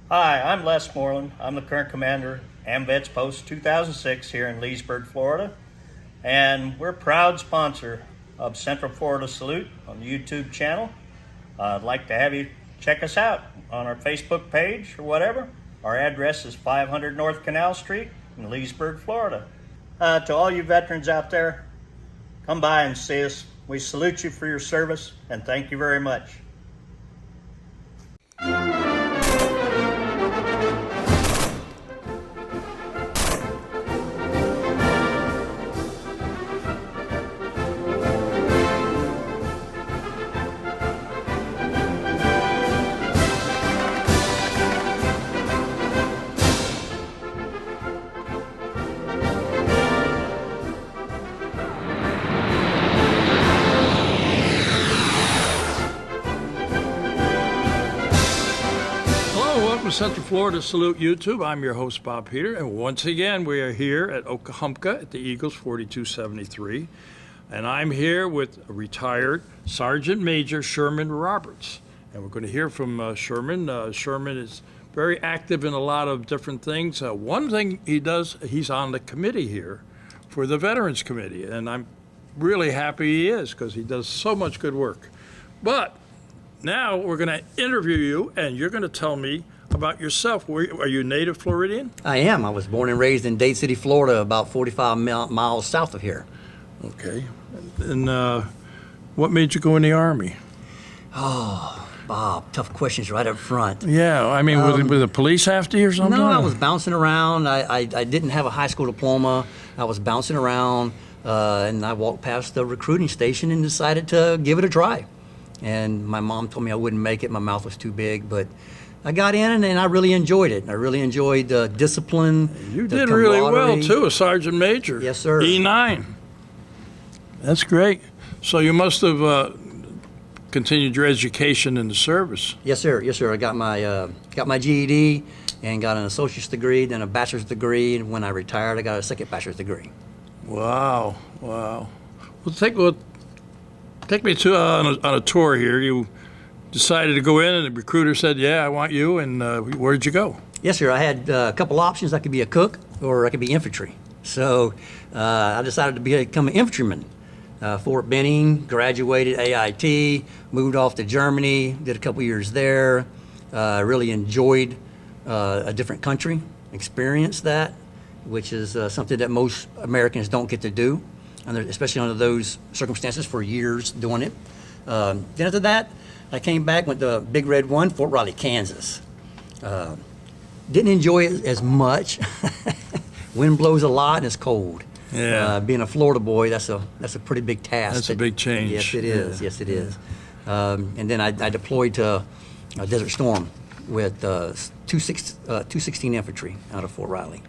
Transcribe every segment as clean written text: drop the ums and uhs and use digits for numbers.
Hi, I'm Les Moreland. I'm the current commander, AMVETS Post 2006 here in Leesburg, Florida. And we're a proud sponsor of Central Florida Salute on the YouTube channel. I'd like to have you check us out on our Facebook page or whatever. Our address is 500 North Canal Street in Leesburg, Florida. To all you veterans out there, come by and see us. We salute you for your service and thank you very much. Central Florida Salute YouTube. I'm your host, Bob Peter, and once again, we are here at Okahumpka at the Eagles 4273, and I'm here with retired Sergeant Major Sherman Roberts, and we're going to hear from Sherman. Sherman is very active in a lot of different things. One thing he does, he's on the committee here for the Veterans Committee, and I'm really happy he is because he does so much good work. But now we're going to interview you, and you're going to tell me about yourself. Are you a native Floridian? I am. I was born and raised in Dade City, Florida, about 45 miles south of here. Okay. And what made you go in the Army? Oh, Bob, tough questions right up front. Yeah, I mean, were the police after you or something? No, I was bouncing around. I didn't have a high school diploma. I was bouncing around, and I walked past the recruiting station and decided to give it a try. And my mom told me I wouldn't make it. My mouth was too big, but I got in and I really enjoyed it. I really enjoyed the discipline. You did really well, too, a Sergeant Major. Yes, sir. E9. That's great. So you must have continued your education in the service. Yes, sir. Yes, sir. I got my GED and got an associate's degree, then a bachelor's degree, and when I retired, I got a second bachelor's degree. Wow. Well, take me on a tour here. You decided to go in, and the recruiter said, yeah, I want you, and where'd you go? Yes, sir. I had a couple options. I could be a cook or I could be infantry. So I decided to become an infantryman. Fort Benning, graduated AIT, moved off to Germany, did a couple years there. Really enjoyed a different country, experienced that, which is something that most Americans don't get to do, especially under those circumstances for years doing it. Then after that, I came back, went to Big Red 1, Fort Riley, Kansas. Didn't enjoy it as much. Wind blows a lot and it's cold. Yeah. Being a Florida boy, that's a pretty big task. That's a big change. Yes, it is. Yes, it is. And then I deployed to Desert Storm with 216 Infantry out of Fort Riley.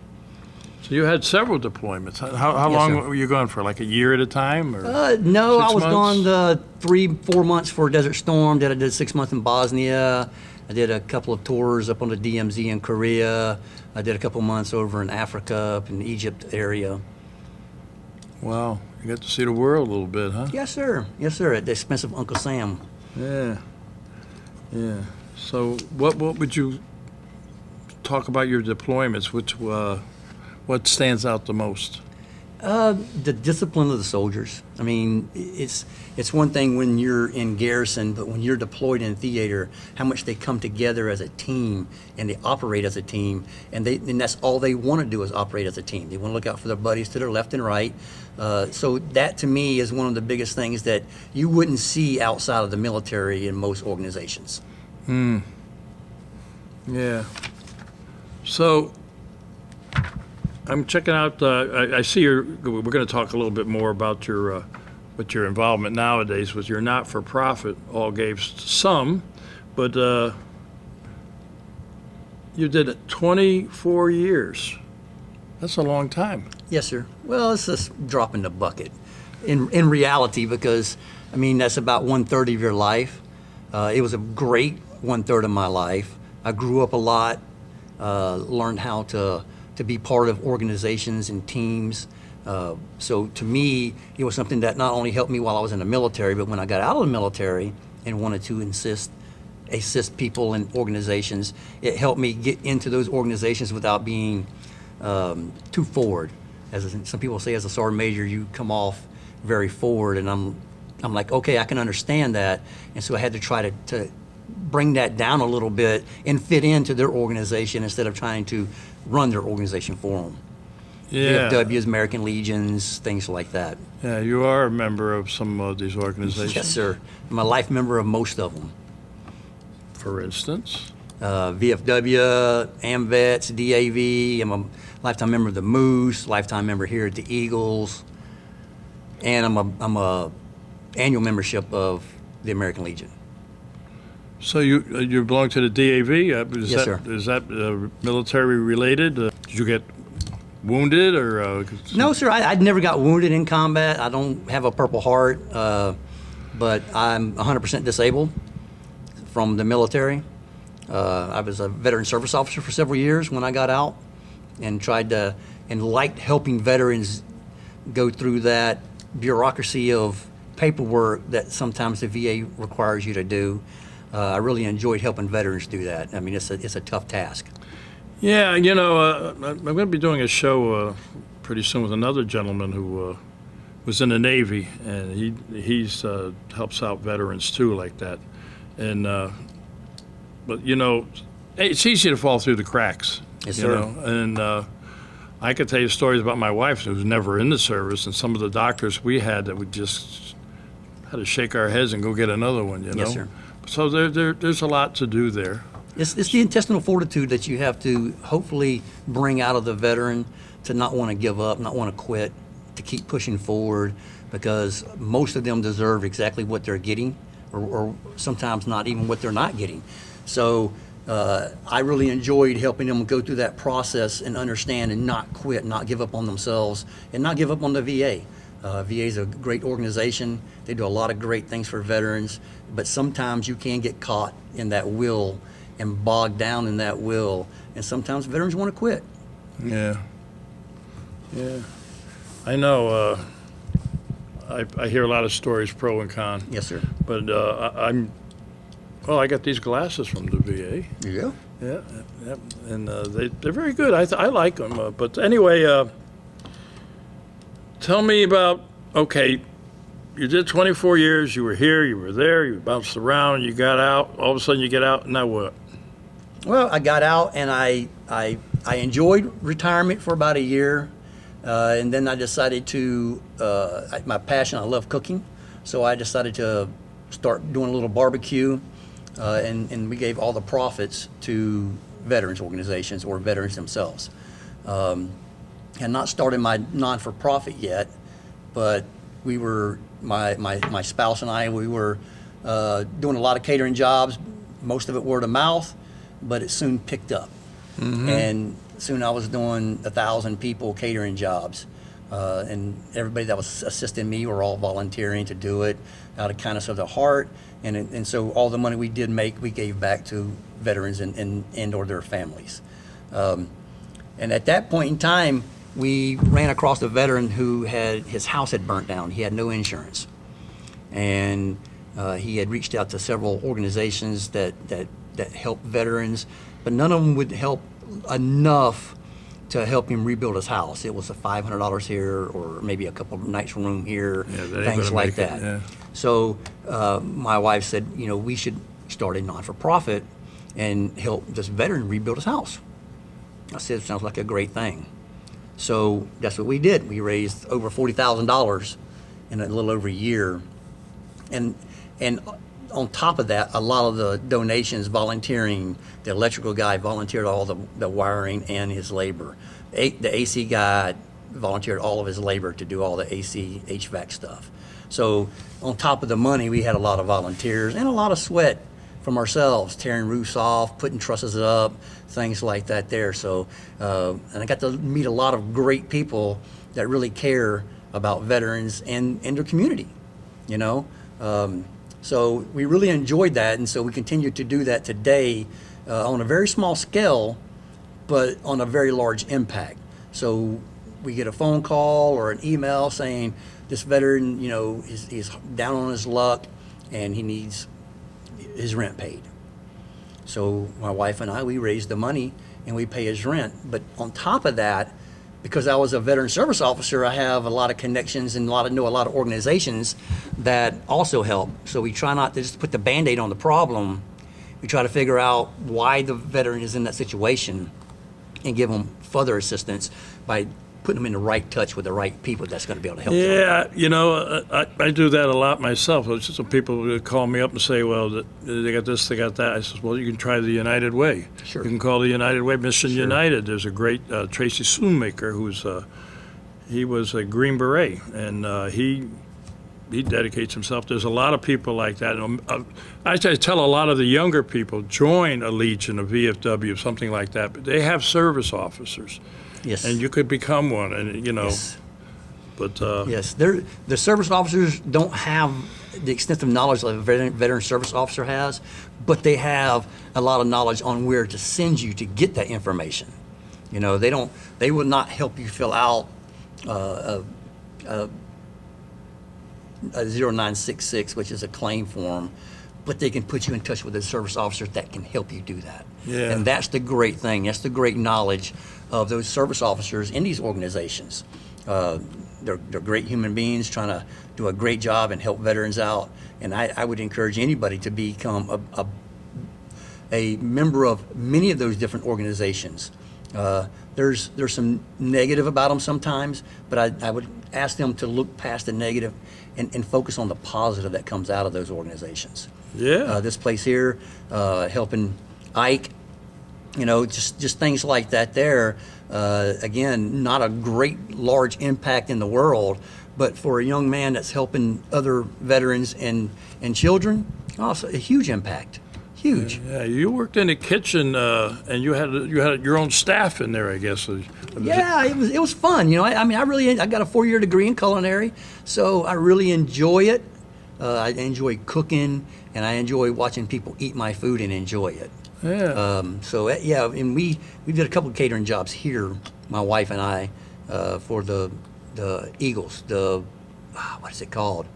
So you had several deployments. How Yes, long sir. were you gone for? Like a year at a time? Or No, 6 I was months? gone 3-4 months for Desert Storm. I did 6 months in Bosnia. I did a couple of tours up on the DMZ in Korea. I did a couple months over in Africa, up in the Egypt area. Wow, you got to see the world a little bit, huh? Yes, sir. Yes, sir. At the expense of Uncle Sam. Yeah. So what would you talk about your deployments? What stands out the most? The discipline of the soldiers. I mean, it's one thing when you're in garrison, but when you're deployed in theater, how much they come together as a team and they operate as a team, and that's all they want to do is operate as a team. They want to look out for their buddies to their left and right. So that to me is one of the biggest things that you wouldn't see outside of the military in most organizations. Yeah. So I'm checking out. I see we're going to talk a little bit more about your involvement nowadays with your not-for-profit. All gave some, but you did it 24 years. That's a long time. Yes, sir. Well, it's just drop in the bucket in reality, because I mean that's about 1/3 of your life. It was a great 1/3 of my life. I grew up a lot, learned how to be part of organizations and teams. So to me, it was something that not only helped me while I was in the military, but when I got out of the military and wanted to enlist assist people in organizations. It helped me get into those organizations without being too forward. As some people say, as a sergeant major, you come off very forward, and I'm like, okay, I can understand that, and so I had to try to bring that down a little bit and fit into their organization instead of trying to run their organization for them. Yeah. VFWs, American Legions, things like that. Yeah, you are a member of some of these organizations. Yes, sir. I'm a life member of most of them. For instance? VFW, AMVETS, DAV. I'm a lifetime member of the Moose, lifetime member here at the Eagles, and I'm a annual membership of the American Legion. So you belong to the DAV? Yes, sir. Is that military related? Did you get wounded or? No, sir. I never got wounded in combat. I don't have a Purple Heart, but I'm 100% disabled from the military. I was a veteran service officer for several years when I got out, and liked helping veterans go through that bureaucracy of paperwork that sometimes the VA requires you to do. I really enjoyed helping veterans do that. I mean, it's a tough task. Yeah, I'm going to be doing a show pretty soon with another gentleman who was in the Navy, and he's helps out veterans too, like that. And but it's easy to fall through the cracks. Yes, sir. And I could tell you stories about my wife who was never in the service, and some of the doctors we had that would just had to shake our heads and go get another one. Yes, sir. So there's a lot to do there. It's the intestinal fortitude that you have to hopefully bring out of the veteran to not want to give up, not want to quit, to keep pushing forward, because most of them deserve exactly what they're getting, or sometimes not even what they're not getting. So I really enjoyed helping them go through that process and understand and not quit, not give up on themselves, and not give up on the VA. VA is a great organization. They do a lot of great things for veterans, but sometimes you can get caught in that will and bogged down in that will, and sometimes veterans want to quit. Yeah. I know. I hear a lot of stories, pro and con. Yes, sir. But I got these glasses from the VA. There you go. Yeah, and they're very good. I like them. But anyway, tell me about, okay, you did 24 years, you were here, you were there, you bounced around, you got out, all of a sudden you get out, now what? Well, I got out, and I enjoyed retirement for about a year, and then I decided to, my passion, I love cooking, so I decided to start doing a little barbecue, and we gave all the profits to veterans organizations or veterans themselves. Had not started my non-for-profit yet, but we were, my spouse and I, we were doing a lot of catering jobs, most of it word of mouth, but it soon picked up. Mm-hmm. And soon I was doing 1,000 people catering jobs. And everybody that was assisting me were all volunteering to do it out of kindness of the heart. And so all the money we did make, we gave back to veterans and or their families. And at that point in time, we ran across a veteran who his house had burnt down. He had no insurance. And he had reached out to several organizations that help veterans, but none of them would help enough to help him rebuild his house. It was $500 here, or maybe a couple of nights room here, things like that. Yeah. So my wife said, we should start a non-for-profit and help this veteran rebuild his house. I said, sounds like a great thing. So that's what we did. We raised over $40,000 in a little over a year. And on top of that, a lot of the donations, volunteering, the electrical guy volunteered all the wiring and his labor. The AC guy volunteered all of his labor to do all the AC, HVAC stuff. So on top of the money, we had a lot of volunteers and a lot of sweat from ourselves, tearing roofs off, putting trusses up, things like that there. So, and I got to meet a lot of great people that really care about veterans and their community, So we really enjoyed that, and so we continue to do that today on a very small scale, but on a very large impact. So we get a phone call or an email saying this veteran, he's down on his luck and he needs his rent paid. So my wife and I, we raise the money and we pay his rent. But on top of that, because I was a veteran service officer, I have a lot of connections and know a lot of organizations that also help. So we try not to just put the Band-Aid on the problem. We try to figure out why the veteran is in that situation and give them further assistance by putting them in the right touch with the right people that's going to be able to help them. Yeah, you know, I do that a lot myself. Some people would call me up and say, well, they got this, they got that. I says, well, you can try the United Way. Sure. You can call the United Way, Mission Sure. United. There's a great Tracy Schoonmaker he was a Green Beret, and he dedicates himself. There's a lot of people like that. And, I tell a lot of the younger people, join a Legion, a VFW, something like that. But they have service officers. Yes. And you could become one, and you know. Yes. But Yes, the service officers don't have the extensive knowledge that a veteran service officer has, but they have a lot of knowledge on where to send you to get that information. You know, they will not help you fill out a 0966, which is a claim form, but they can put you in touch with a service officer that can help you do that. Yeah. And that's the great thing. That's the great knowledge of those service officers in these organizations. They're great human beings trying to do a great job and help veterans out. And I would encourage anybody to become a member of many of those different organizations. There's some negative about them sometimes, but I would ask them to look past the negative and focus on the positive that comes out of those organizations. yeah. This place here, helping Ike, you know, just things like that there. Again, not a great large impact in the world, but for a young man that's helping other veterans and children, also a huge impact. Huge. Yeah, you worked in the kitchen, and you had your own staff in there, I guess. Yeah, it was fun. You know, I got a 4-year degree in culinary, so I really enjoy it. I enjoy cooking, and I enjoy watching people eat my food and enjoy it. Yeah. And we did a couple of catering jobs here, my wife and I, for the Eagles. What is it called?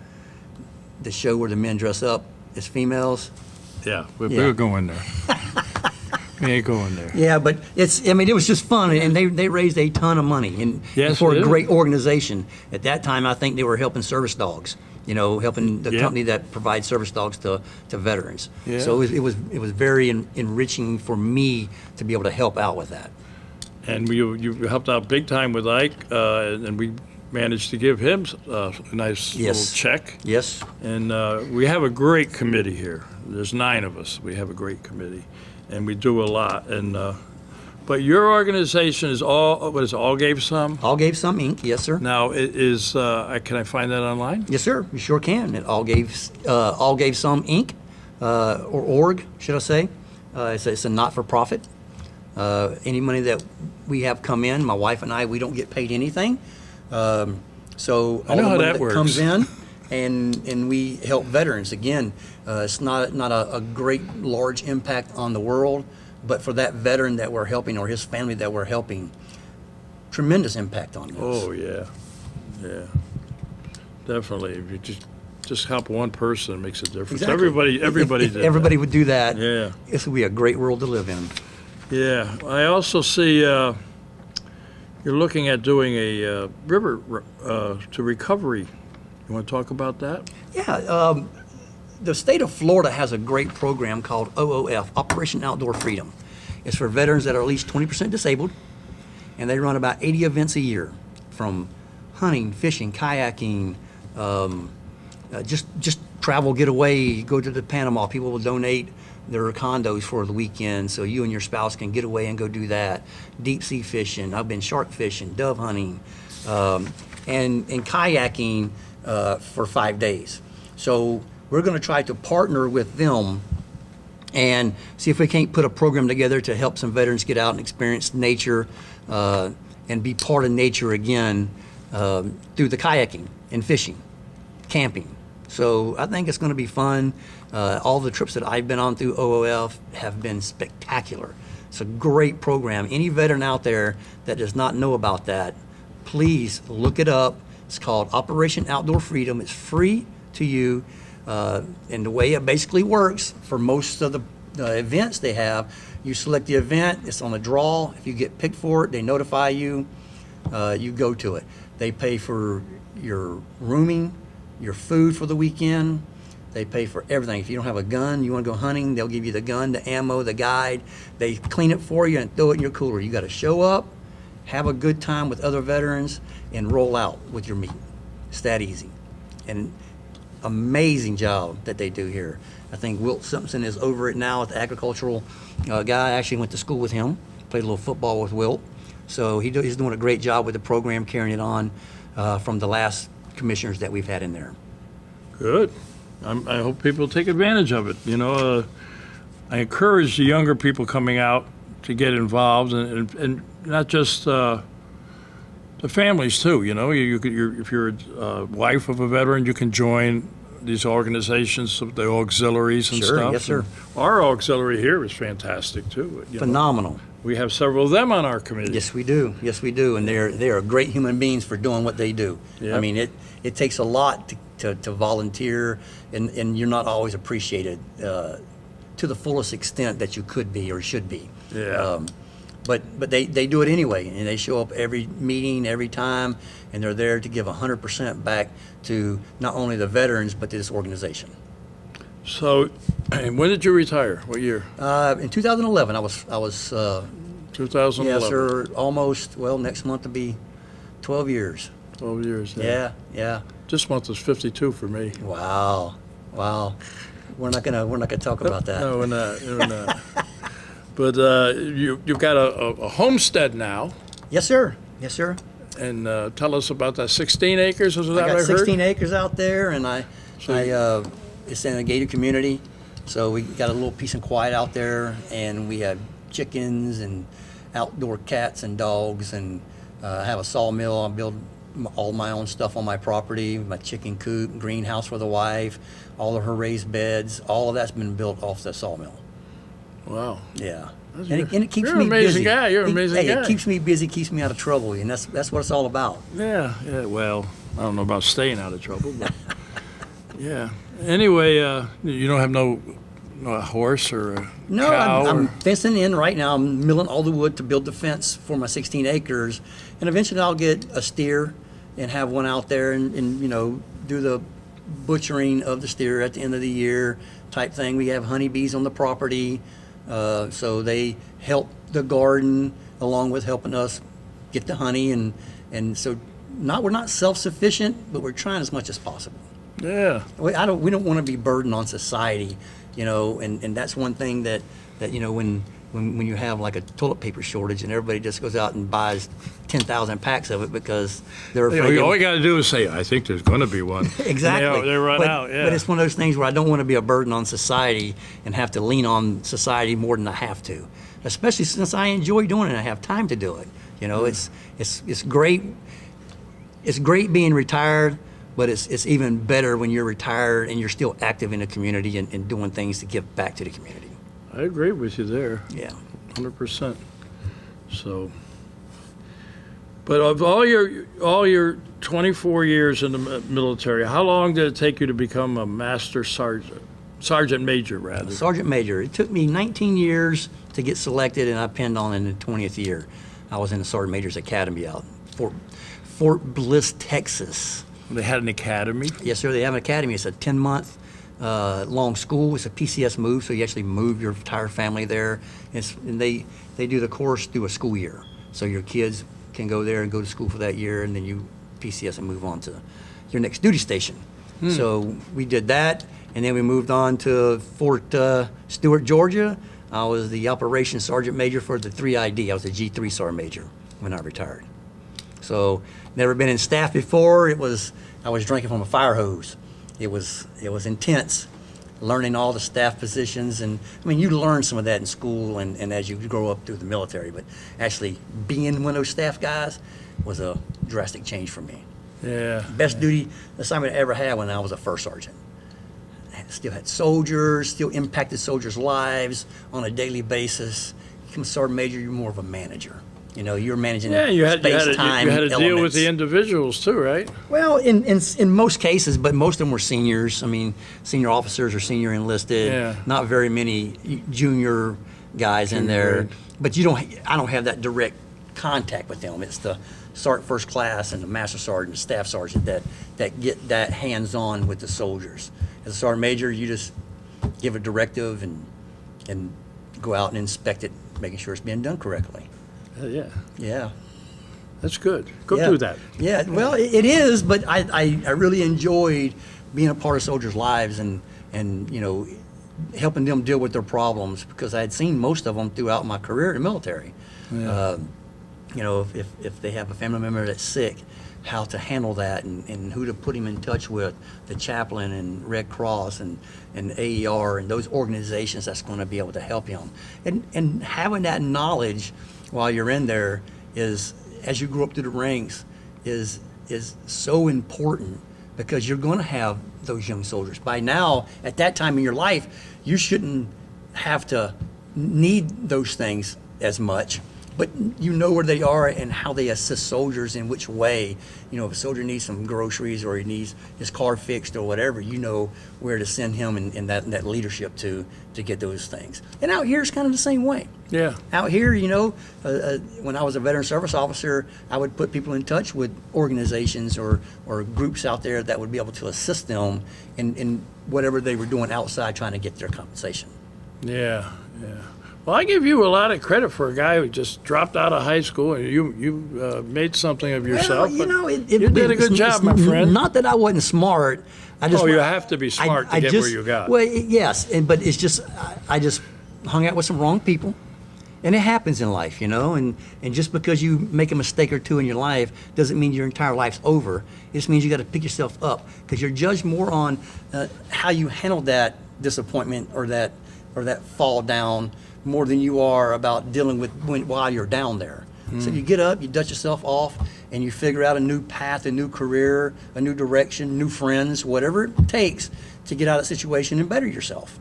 The show where the men dress up as females. Yeah, we're going there. We ain't going there. Yeah, but it was just fun, and they raised a ton of money, and Yes, for it a is. great organization. At that time, I think they were helping service dogs. You know, helping the Yeah. company that provides service dogs to veterans. Yeah. So it was very enriching for me to be able to help out with that. And you helped out big time with Ike, and we managed to give him a nice Yes. little check. Yes. And we have a great committee here. There's 9 of us. We have a great committee, and we do a lot. And but your organization is All Gave Some? All Gave Some Inc. Yes, sir. Now, can I find that online? Yes, sir. You sure can. It All Gave Some Inc. Or org, should I say? It's a not-for-profit. Any money that we have come in, my wife and I, we don't get paid anything. So I know all how the money that works. comes in, and we help veterans. Again, it's not a great large impact on the world, but for that veteran that we're helping or his family that we're helping, tremendous impact on this. Oh, yeah. Yeah. Definitely. If you just help one person, it makes a difference. Exactly. Everybody If did everybody that. would do that, Yeah. this would be a great world to live in. Yeah. I also see you're looking at doing a river to recovery. You want to talk about that? Yeah, the state of Florida has a great program called OOF, Operation Outdoor Freedom. It's for veterans that are at least 20% disabled, and they run about 80 events a year, from hunting, fishing, kayaking, just travel, get away, go to the Panama. People will donate their condos for the weekend so you and your spouse can get away and go do that. Deep sea fishing, I've been shark fishing, dove hunting, and kayaking for 5 days. So we're going to try to partner with them and see if we can't put a program together to help some veterans get out and experience nature and be part of nature again through the kayaking and fishing, camping. So I think it's going to be fun. All the trips that I've been on through OOF have been spectacular. It's a great program. Any veteran out there that does not know about that, please look it up. It's called Operation Outdoor Freedom. It's free to you. And the way it basically works for most of the events they have. You select the event. It's on a draw. If you get picked for it, they notify you. You go to it. They pay for your rooming, your food for the weekend. They pay for everything. If you don't have a gun, you want to go hunting, they'll give you the gun, the ammo, the guide. They clean it for you and throw it in your cooler. You got to show up, have a good time with other veterans, and roll out with your meat. It's that easy. And amazing job that they do here. I think Wilt Simpson is over it now with the agricultural guy. I actually went to school with him, played a little football with Wilt. So he's doing a great job with the program, carrying it on from the last commissioners that we've had in there. Good. I hope people take advantage of it. I encourage the younger people coming out to get involved, and not just the families too. If you're a wife of a veteran, you can join these organizations, the auxiliaries and Sure, stuff. yes, sir. Our auxiliary here is fantastic too. Phenomenal. We have several of them on our committee. Yes, we do. Yes, we do. And they are great human beings for doing what they do. Yep. I mean, it takes a lot to volunteer, and you're not always appreciated to the fullest extent that you could be or should be. Yeah. But they do it anyway, and they show up every meeting, every time, and they're there to give 100% back to not only the veterans, but to this organization. So, when did you retire? What year? In 2011, I was 2011. yes, sir, almost, well, next month will be 12 years. 12 years. Yeah. This month is 52 for me. Wow. We're not gonna talk about that. No, we're not. But you've got a homestead now, Yes, sir. and tell us about that. 16 acres, is that I what I got heard? 16 acres out there, and it's in a gated community, so we got a little peace and quiet out there, and we have chickens and outdoor cats and dogs, and I have a sawmill. I build all my own stuff on my property, my chicken coop, greenhouse for the wife, all of her raised beds. All of that's been built off the sawmill. Wow. Yeah. That's And it keeps you're me an amazing busy. guy. You're an amazing guy. It keeps me busy, keeps me out of trouble, and that's what it's all about. Yeah. Well, I don't know about staying out of trouble, but yeah. Anyway, you don't have no horse or a No, cow? I'm fencing in right now. I'm milling all the wood to build the fence for my 16 acres, and eventually I'll get a steer and have one out there and do the butchering of the steer at the end of the year type thing. We have honeybees on the property, so they help the garden along with helping us get the honey, and so we're not self-sufficient, but we're trying as much as possible. Yeah. We don't want to be burdened on society, and that's one thing that when you have like a toilet paper shortage and everybody just goes out and buys 10,000 packs of it because they're afraid. All you got to do is say, I think there's going to be one. Exactly. They run out, yeah. But it's one of those things where I don't want to be a burden on society and have to lean on society more than I have to, especially since I enjoy doing it and I have time to do it. It's great. It's great being retired, but it's even better when you're retired and you're still active in the community and doing things to give back to the community. I agree with you there. Yeah. 100%. So, but of all your 24 years in the military, how long did it take you to become a master sergeant major, rather? Sergeant major. It took me 19 years to get selected, and I pinned on in the 20th year. I was in the Sergeant Major's Academy out in Fort Bliss, Texas. They had an academy? Yes, sir. They have an academy. It's a 10-month long school. It's a PCS move, so you actually move your entire family there. And they do the course through a school year. So your kids can go there and go to school for that year, and then you PCS and move on to your next duty station. So we did that, and then we moved on to Fort Stewart, Georgia. I was the operations sergeant major for the 3ID. I was a G3 sergeant major when I retired. So never been in staff before. I was drinking from a fire hose. It was intense, learning all the staff positions, and I mean you learn some of that in school and as you grow up through the military, but actually being one of those staff guys was a drastic change for me. Yeah. Best duty assignment I ever had when I was a first sergeant. I still had soldiers, still impacted soldiers' lives on a daily basis. You become a sergeant major, you're more of a manager. You know, you're managing Yeah, you had space-time to deal with elements. the individuals too, right? Well, in most cases, but most of them were seniors. I mean, senior officers or senior enlisted. Yeah. Not very many junior guys in there. Right. But I don't have that direct contact with them. It's the sergeant first class and the master sergeant, the staff sergeant that get that hands-on with the soldiers. As a sergeant major, you just give a directive and go out and inspect it, making sure it's being done correctly. Yeah, Yeah. that's good. Go Yeah. do that. Yeah, well, it is, but I really enjoyed being a part of soldiers' lives and you know, helping them deal with their problems because I had seen most of them throughout my career in the military. Yeah. You know, if they have a family member that's sick, how to handle that and who to put him in touch with, the chaplain and Red Cross and AER and those organizations that's going to be able to help him. And having that knowledge while you're in there is, as you grow up through the ranks, is so important because you're going to have those young soldiers. By now, at that time in your life, you shouldn't have to need those things as much, but you know where they are and how they assist soldiers in which way. You know, if a soldier needs some groceries or he needs his car fixed or whatever, you know where to send him and that leadership to get those things. And out here, it's kind of the same way. Yeah. Out here, you know, when I was a veteran service officer, I would put people in touch with organizations or groups out there that would be able to assist them in whatever they were doing outside trying to get their compensation. Yeah, yeah. Well, I give you a lot of credit for a guy who just dropped out of high school and you made something of yourself. Well, you know, you did a good job, my friend. Not that I wasn't smart. You have to be smart to get where you got. Well, yes, but it's just I just hung out with some wrong people. And it happens in life, you know, and just because you make a mistake or two in your life doesn't mean your entire life's over. It just means you got to pick yourself up because you're judged more on how you handled that disappointment or that fall down more than you are about dealing with while you're down there. So you get up, you dust yourself off, and you figure out a new path, a new career, a new direction, new friends, whatever it takes to get out of that situation and better yourself.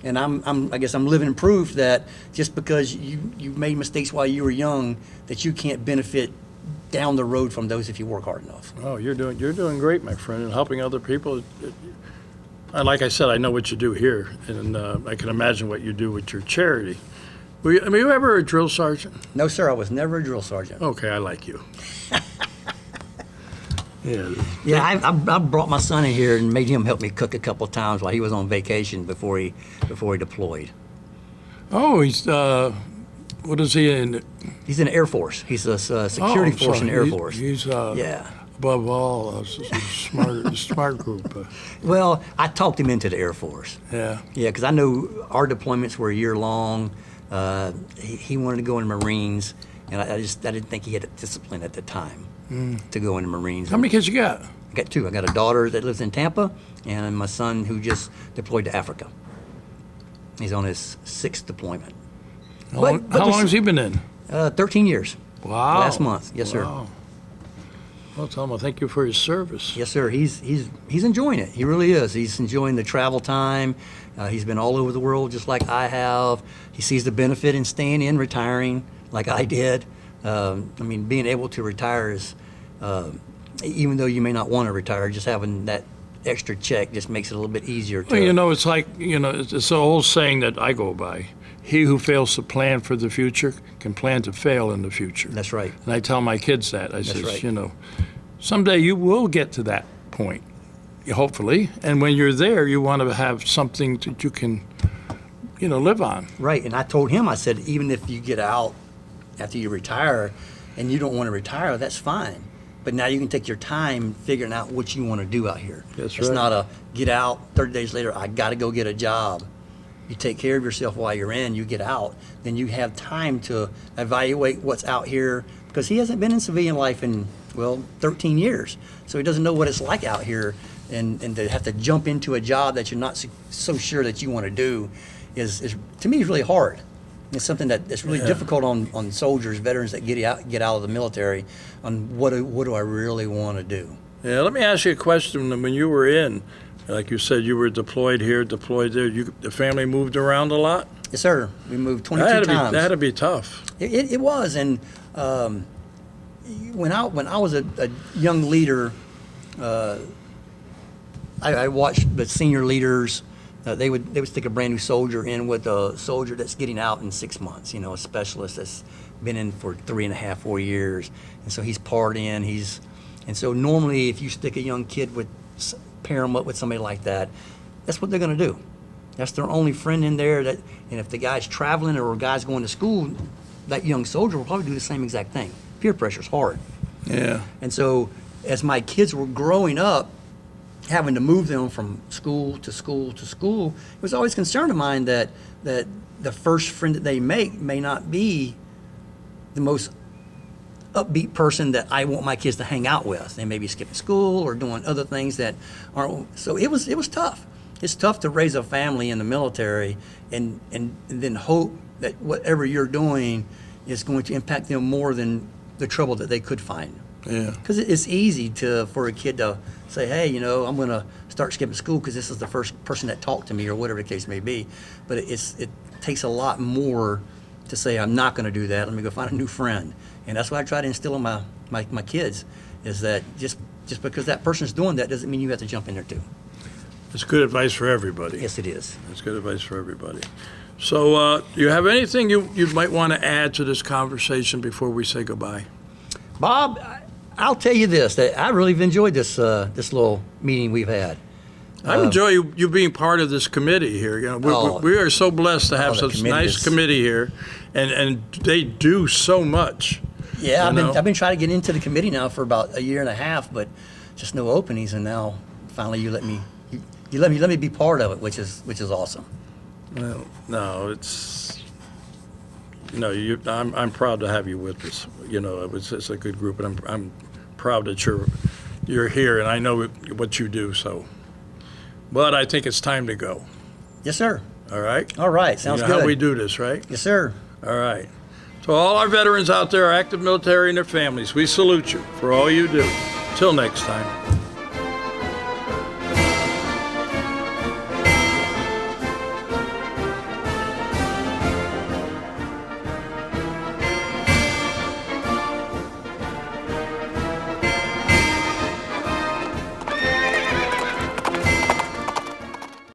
And I guess I'm living proof that just because you made mistakes while you were young, that you can't benefit down the road from those if you work hard enough. Oh, you're doing great, my friend, and helping other people. Like I said, I know what you do here, and I can imagine what you do with your charity. Were you ever a drill sergeant? No, sir, I was never a drill sergeant. Okay, I like you. Yeah. Yeah, I brought my son in here and made him help me cook a couple of times while he was on vacation before he deployed. Oh, he's what is he in? He's in the Air Force. He's a security force in the Air Force. He's yeah. above all a smart group. Well, I talked him into the Air Force. Yeah. Yeah, because I know our deployments were a year long. He wanted to go in the Marines, and I didn't think he had the discipline at the time to go in the Marines. How many kids you got? I got two. I got a daughter that lives in Tampa, and my son who just deployed to Africa. He's on his 6th deployment. How long has he been in? 13 years. Wow. Last month. Yes, sir. Wow. Well, Tom, thank you for his service. Yes, sir. He's enjoying it. He really is. He's enjoying the travel time. He's been all over the world just like I have. He sees the benefit in staying in, retiring like I did. Being able to retire is, even though you may not want to retire, just having that extra check just makes it a little bit easier to. Well, it's like, it's an old saying that I go by. He who fails to plan for the future can plan to fail in the future. That's right. And I tell my kids that. I say, right. Someday you will get to that point, hopefully. And when you're there, you want to have something that you can, live on. Right. And I told him, I said, even if you get out after you retire and you don't want to retire, that's fine. But now you can take your time figuring out what you want to do out here. That's It's right. not a get out, 30 days later, I got to go get a job. You take care of yourself while you're in, you get out, then you have time to evaluate what's out here because he hasn't been in civilian life in, 13 years. So he doesn't know what it's like out here and to have to jump into a job that you're not so sure that you want to do is to me, is really hard. It's something that's really difficult on soldiers, veterans that get out of the military on what do I really want to do. Yeah, let me ask you a question. When you were in, like you said, you were deployed here, deployed there. The family moved around a lot? Yes, sir. We moved 22 times. That had to be tough. It was, and When I was a young leader, I watched the senior leaders. They would stick a brand new soldier in with a soldier that's getting out in 6 months. A specialist that's been in for 3.5, 4 years, and so he's partying. And so normally, if you stick a young kid pair them up with somebody like that, that's what they're going to do. That's their only friend in there. And if the guy's traveling or a guy's going to school, that young soldier will probably do the same exact thing. Peer pressure's hard. Yeah. And so, as my kids were growing up, having to move them from school to school to school, it was always a concern of mine that the first friend that they make may not be the most upbeat person that I want my kids to hang out with. They may be skipping school or doing other things that aren't. So it was tough. It's tough to raise a family in the military and then hope that whatever you're doing is going to impact them more than the trouble that they could find. Yeah. Because it's easy for a kid to say, hey, I'm going to start skipping school because this is the first person that talked to me, or whatever the case may be. But it takes a lot more to say, I'm not going to do that. Let me go find a new friend. And that's what I try to instill in my kids, is that just because that person's doing that doesn't mean you have to jump in there too. It's good advice for everybody. Yes, it is. It's good advice for everybody. So do you have anything you might want to add to this conversation before we say goodbye? Bob, I'll tell you this, that I really have enjoyed this little meeting we've had. I enjoy you being part of this committee here. We are so blessed to have such a nice committee here, and they do so much. Yeah, I've been trying to get into the committee now for about a year and a half, but just no openings, and now finally you let me be part of it, which is awesome. Well, no, I'm proud to have you with us. It's a good group, and I'm proud that you're here, and I know what you do. So, but I think it's time to go. Yes, sir. All right. All right. Sounds good. How we do this, right? Yes, sir. All right. So all our veterans out there, our active military and their families, we salute you for all you do. Till next time.